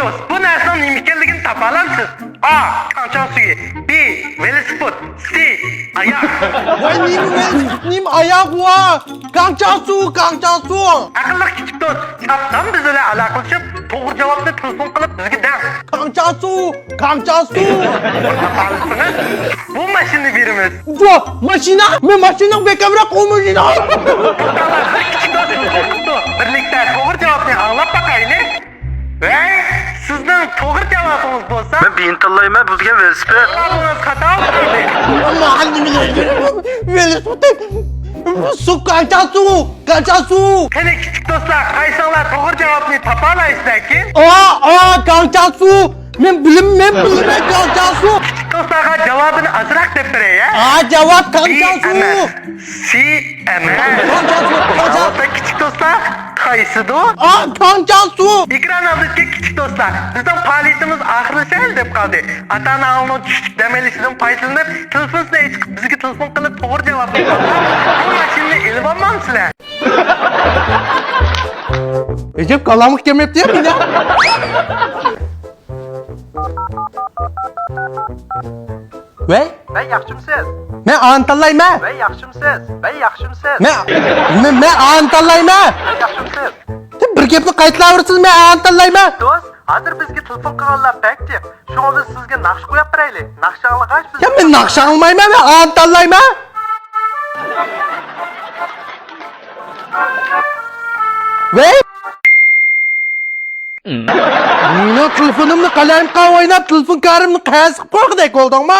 dost, bu narsanın nima ekanligini topa olamsiz? A. Qancha suyi. B. Velosiped. C. Oyoq. Voy nim oyoq va Qancha su. Aqlli kichik do'st, chapdan biz bilan aloqalashib, to'g'ri javobni telefon qilib bizga dang. Qancha su. Topalisini bu mashina beramiz. Jo, mashina. Men mashina bekamroq qo'ymashina. Kichik do'st, birlikda to'g'ri javobni anglab boqaylik. Voy, sizning to'g'ri javobingiz bo'lsa, Men bintollayman bizga velosiped. bungiz xato bo'ldi. Velosiped. Qancha su. Qani kichik do'stlar, qaysinglar to'g'ri javobni topa olasizlarki? Qancha su. Men bilmayman qancha su. Do'stlarga javobini ozroq deb beray, ya. Javob qancha su. Si emas. Javobda kichik do'stlar, qaysidir? Qancha su. Ekran oldidagi kichik do'stlar, bizning faoliyatimiz oxirlashadi deb qoldi. Ota-onaning tushlik damelishidan foydalanib, telefondan chiqib bizga telefon qilib to'g'ri javobni berdi. Bu mashinani ilib olmamsizlar? Ecep kalamık kelmepti ya yine. Ve? Ben yaxshimsiz? Men antallayma. Ben yaxshimsiz? Ben yaxshimsiz? Men antallayma. Ben yaxshimsiz? Bir gapni qaytlaversiz, men antallayma. Do'st, hozir bizga telefon qilganlar bekdib. Shunga biz sizga naqsh qo'yib beraylik. Naqsh olg'ach biz. Ya men naqsha almayman, men antallayma. Ve? Meni telefonimni qalamqa o'ynab, telefon karimni qaysi qo'yg'idek oldingmi?